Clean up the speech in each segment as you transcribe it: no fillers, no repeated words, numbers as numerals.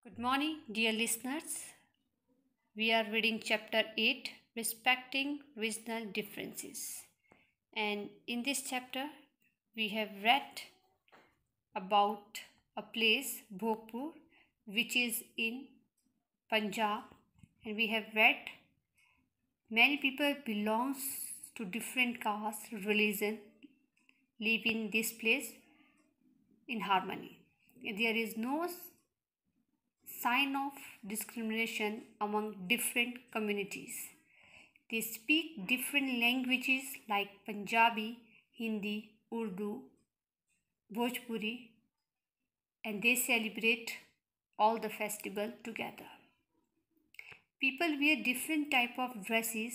Good morning, dear listeners. We are reading chapter 8 Respecting Regional Differences. And in this chapter, we have read about a place, Bhopur, which is in Punjab. And we have read many people belongs to different caste, religion, live in this place in harmony. There is no sign of discrimination among different communities. They speak different languages like Punjabi, Hindi, Urdu, Bhojpuri, and they celebrate all the festival together. People wear different type of dresses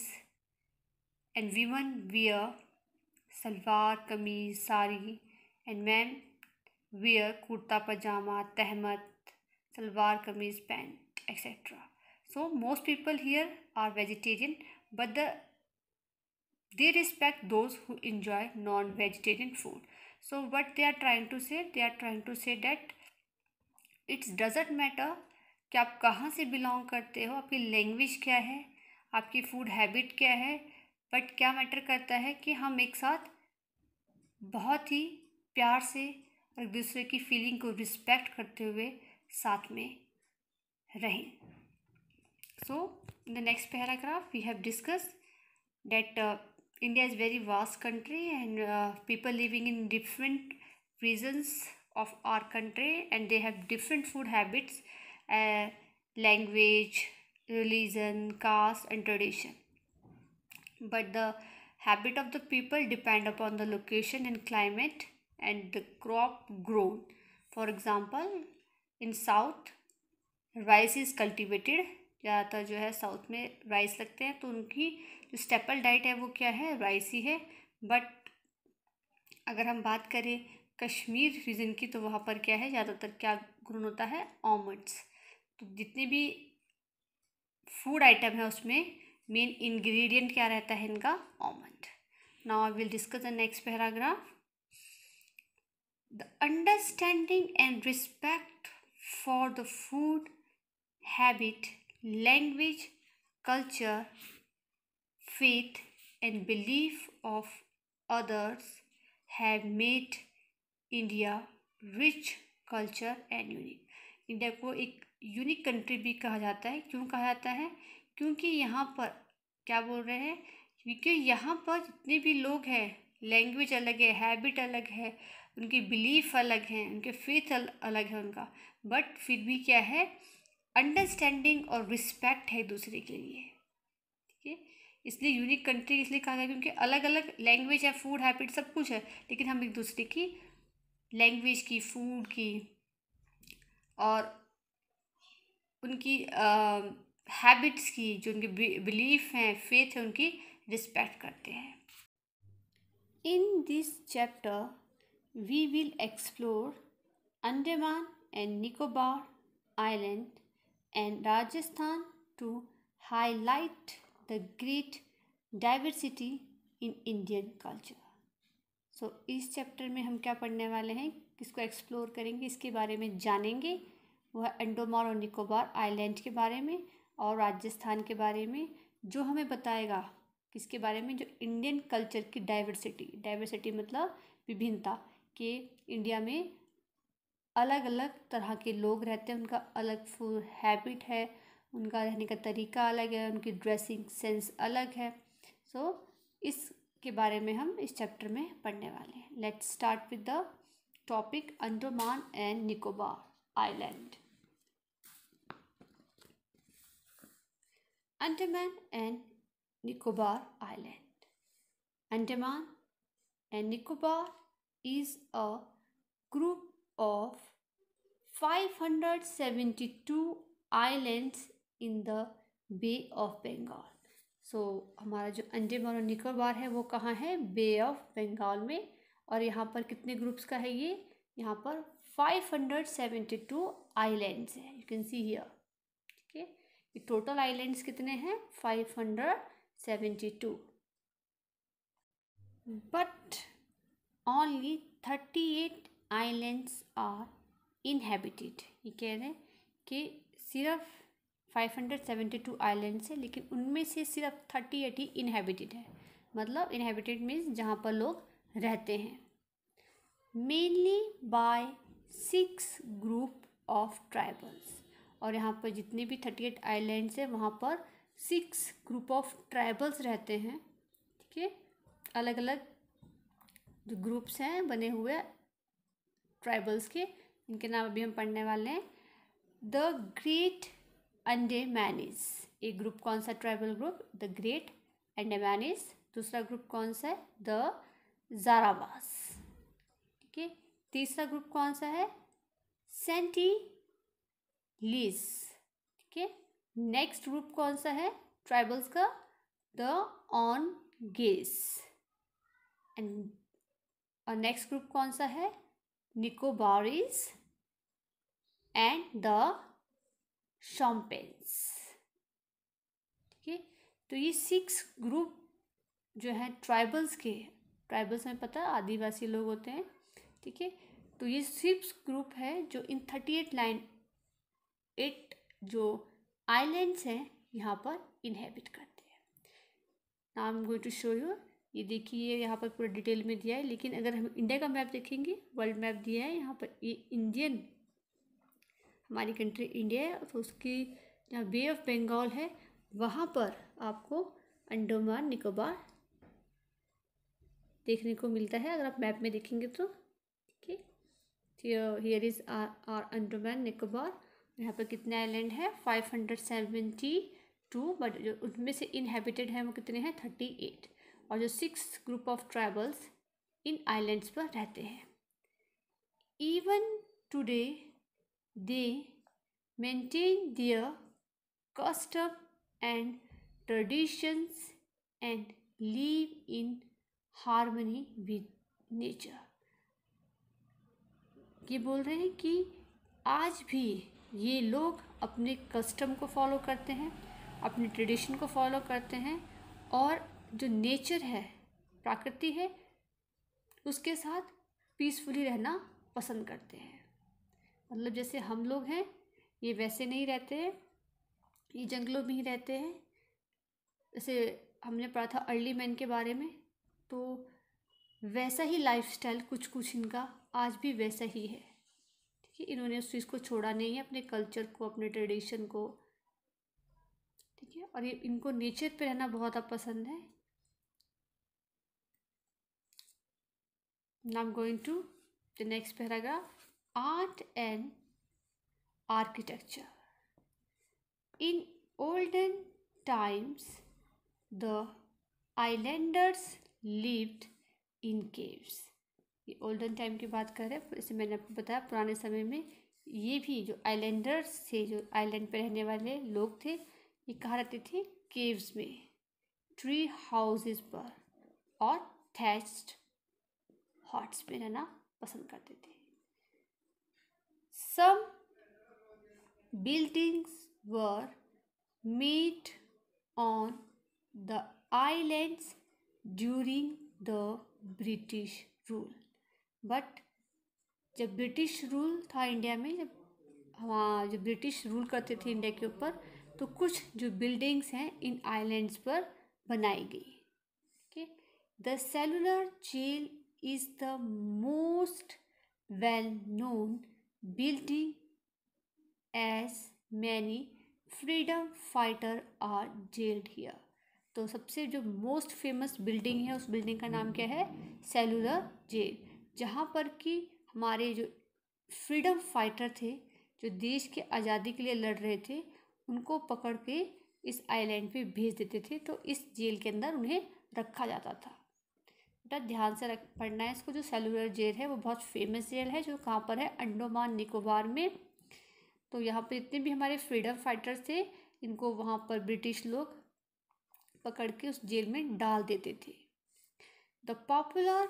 and women wear salwar, kameez, sari, and men wear kurta pajama, tehmat, salwar kameez, pant, etc. So most people here are vegetarian, but they respect those who enjoy non-vegetarian food. So what they are trying to say, that it doesn't matter कि आप कहाँ से belong करते हो, आपकी language क्या है, आपकी फूड हैबिट क्या है, बट क्या मैटर करता है कि हम एक साथ बहुत ही प्यार से एक दूसरे की फीलिंग को रिस्पेक्ट करते हुए साथ में रहें. So in the next paragraph we have discussed that India is very vast country and people living in different regions of our country, and they have different food habits, language, religion, caste and tradition. But the habit of the people depend upon the location and climate and the crop grown. For example, in south rice is cultivated. ज़्यादातर जो है south में rice लगते हैं, तो उनकी जो staple diet है वो क्या है, राइस ही है. बट अगर हम बात करें कश्मीर रीजन की, तो वहाँ पर क्या है, ज़्यादातर क्या ग्रोन होता है, आलमंड्स. तो जितने भी फूड आइटम है उसमें मेन इंग्रेडिएंट क्या रहता है इनका, almond. Now I will discuss the next paragraph. The understanding and respect for the food habit, language, culture, faith and belief of others have made India rich culture and unique. India को एक unique country भी कहा जाता है. क्यों कहा जाता है? क्योंकि यहाँ पर क्या बोल रहे हैं, क्योंकि यहाँ पर जितने भी लोग हैं, लैंग्वेज अलग है, हैबिट अलग है, उनकी बिलीफ अलग है, उनके फेथ अलग है उनका, बट फिर भी क्या है, अंडरस्टैंडिंग और रिस्पेक्ट है दूसरे के लिए. ठीक है, इसलिए यूनिक कंट्री इसलिए कहा गया क्योंकि अलग अलग लैंग्वेज है, फूड हैबिट सब कुछ है, लेकिन हम एक दूसरे की लैंग्वेज की, फूड की और उनकी हैबिट्स की, जो उनके बिलीफ हैं, फेथ है, उनकी रिस्पेक्ट करते हैं. In this chapter we will explore Andaman and Nicobar island and Rajasthan to highlight the great diversity in Indian culture. So इस चैप्टर में हम क्या पढ़ने वाले हैं, किसको एक्सप्लोर करेंगे, इसके बारे में जानेंगे. वह अंडमान और निकोबार आइलैंड के बारे में और राजस्थान के बारे में, जो हमें बताएगा किसके बारे में, जो इंडियन कल्चर की डाइवर्सिटी मतलब विभिन्नता, के इंडिया में अलग अलग तरह के लोग रहते हैं, उनका अलग फूड हैबिट है, उनका रहने का तरीका अलग है, उनकी ड्रेसिंग सेंस अलग है. सो इसके बारे में हम इस चैप्टर में पढ़ने वाले हैं. Let's start with the topic Andaman and Nicobar island. Andaman and Nicobar island. Andaman and Nicobar is a group of 572 islands in the Bay of Bengal. So हमारा जो अंडमान और निकोबार है वो कहाँ है, बे ऑफ बंगाल में. और यहाँ पर कितने ग्रुप्स का है ये, यहाँ पर 572 आइलैंड्स हैं, यू कैन सी हियर. ठीक है, ये टोटल आइलैंड्स कितने हैं, 572, but only 38 islands are inhabited. ये कह रहे हैं कि सिर्फ 572 आइलैंड्स है, लेकिन उनमें से सिर्फ 38 ही इनहेबिटेड है। मतलब इनहेबिटेड मीन्स जहाँ पर लोग रहते हैं। Mainly by 6 group of tribals, और यहाँ पर जितने भी 38 आइलैंड्स हैं वहाँ पर 6 ग्रुप ऑफ ट्राइबल्स रहते हैं। ठीक है, अलग अलग जो ग्रुप्स हैं बने हुए ट्राइबल्स के, इनके नाम अभी हम पढ़ने वाले हैं। द ग्रेट अंडेमानीज, एक ग्रुप कौन सा tribal group? The great Andamanese. दूसरा ग्रुप कौन सा है? द जारावास। ठीक है, तीसरा ग्रुप कौन सा है? सेंटिलीज। ठीक है, नेक्स्ट ग्रुप कौन सा है ट्राइबल्स का? द ऑनगेस। एंड और नेक्स्ट ग्रुप कौन सा है? Nicobarese and the Shompens. ठीक है, तो ये 6 ग्रुप जो है ट्राइबल्स के, ट्राइबल्स हमें पता है आदिवासी लोग होते हैं। ठीक है, तो ये 6 ग्रुप है जो इन 8 जो आइलैंड्स हैं यहाँ पर इनहेबिट करते हैं। Now I am going to show you. ये देखिए यहाँ पर पूरा डिटेल में दिया है, लेकिन अगर हम इंडिया का मैप देखेंगे, वर्ल्ड मैप दिया है यहाँ पर, ये इंडियन, हमारी कंट्री इंडिया है, तो उसकी जहाँ बे ऑफ बंगाल है वहाँ पर आपको अंडमान निकोबार देखने को मिलता है अगर आप मैप में देखेंगे तो। ठीक है, here is our Andaman Nicobar. यहाँ पर कितने आइलैंड है? 572, बट जो उनमें से इनहेबिटेड हैं वो कितने हैं? 38। और जो 6 group of tribals in islands पर रहते हैं। Even today they maintain their custom and traditions and live in harmony with nature. ये बोल रहे हैं कि आज भी ये लोग अपने कस्टम को फॉलो करते हैं, अपने ट्रेडिशन को फॉलो करते हैं, और जो नेचर है, प्रकृति है, उसके साथ पीसफुली रहना पसंद करते हैं। मतलब जैसे हम लोग हैं, ये वैसे नहीं रहते हैं, ये जंगलों में ही रहते हैं। जैसे हमने पढ़ा था अर्ली मैन के बारे में, तो वैसा ही लाइफस्टाइल कुछ कुछ इनका आज भी वैसा ही है। ठीक है, इन्होंने उस चीज़ को छोड़ा नहीं है, अपने कल्चर को, अपने ट्रेडिशन को। ठीक है, और ये इनको नेचर पे रहना बहुत पसंद है। Now I am going to the next paragraph. Art and architecture. In olden times the islanders lived in caves. ये ओल्डन टाइम की बात कर रहे हैं, जैसे मैंने आपको बताया पुराने समय में ये भी जो आइलैंडर्स थे, जो आइलैंड पे रहने वाले लोग थे, ये कहाँ रहते थे? केव्स में, ट्री हाउसेस पर और थैच्ड हट्स में रहना पसंद करते थे। Some buildings were made on the islands during the British rule. But जब ब्रिटिश रूल था इंडिया में, जब वहाँ जब ब्रिटिश रूल करते थे इंडिया के ऊपर, तो कुछ जो बिल्डिंग्स हैं इन आइलैंड्स पर बनाई गई। Okay, the cellular jail is the most well known building as many freedom fighter are jailed here. तो सबसे जो मोस्ट फेमस बिल्डिंग है, उस बिल्डिंग का नाम क्या है? सेलुलर जेल, जहाँ पर कि हमारे जो फ्रीडम फाइटर थे, जो देश के आज़ादी के लिए लड़ रहे थे, उनको पकड़ के इस आइलैंड पे भेज देते थे। तो इस जेल के अंदर उन्हें रखा जाता था। बेटा ध्यान से पढ़ना है इसको। जो सेलुलर जेल है वो बहुत फेमस जेल है, जो कहाँ पर है? अंडमान निकोबार में। तो यहाँ पर जितने भी हमारे फ्रीडम फाइटर्स थे, इनको वहाँ पर ब्रिटिश लोग पकड़ के उस जेल में डाल देते थे। The popular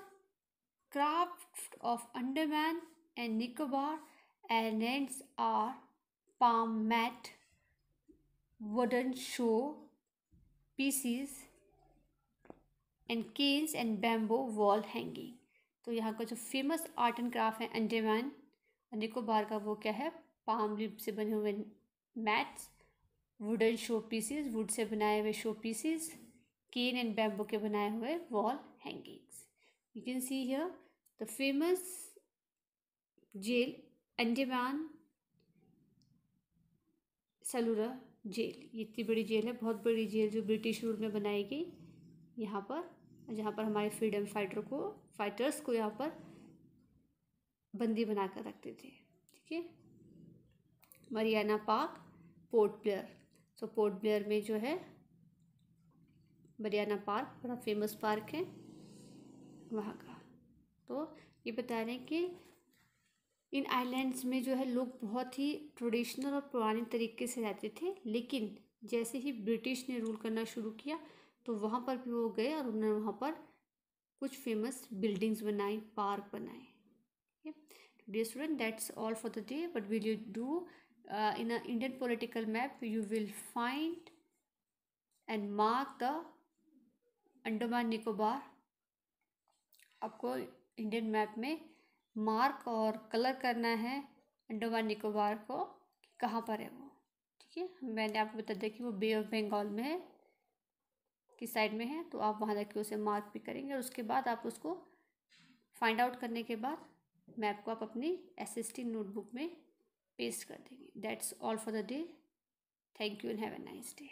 craft of Andaman and Nicobar islands are palm mat, wooden show pieces and canes and bamboo wall hanging। तो यहाँ का जो फेमस आर्ट एंड क्राफ्ट है अंडमान और निकोबार का, वो क्या है? पाम लीफ से बने हुए mats, wooden show pieces, wood से बनाए हुए show pieces, cane and bamboo के बनाए हुए wall hangings. You can see here the famous jail, Andaman cellular jail. ये इतनी बड़ी जेल है, बहुत बड़ी जेल जो ब्रिटिश रूल में बनाई गई यहाँ पर, जहाँ पर हमारे फ्रीडम फाइटर्स को यहाँ पर बंदी बना कर रखते थे. ठीक है. मरियाना पार्क, पोर्ट ब्लेयर. सो पोर्ट ब्लेयर में जो है मरियाना पार्क बड़ा फेमस पार्क है वहाँ का. तो ये बता रहे हैं कि इन आइलैंड्स में जो है लोग बहुत ही ट्रेडिशनल और पुराने तरीके से रहते थे, लेकिन जैसे ही ब्रिटिश ने रूल करना शुरू किया तो वहाँ पर भी वो गए और उन्होंने वहाँ पर कुछ फेमस बिल्डिंग्स बनाई, पार्क बनाए. Dear student, that's all for the day. What will you do? In an Indian political map, you will find and mark the Andaman Nicobar. आपको इंडियन मैप में मार्क और कलर करना है अंडमान निकोबार को कि कहाँ पर है वो. ठीक है. मैंने आपको बता दिया कि वो बे ऑफ बंगाल में है, किस साइड में है, तो आप वहाँ जाके उसे मार्क भी करेंगे और उसके बाद आप उसको फाइंड आउट करने के बाद मैप को आप अपनी SST नोटबुक में पेस्ट कर देंगे. That's all for the day. Thank you and have a nice day.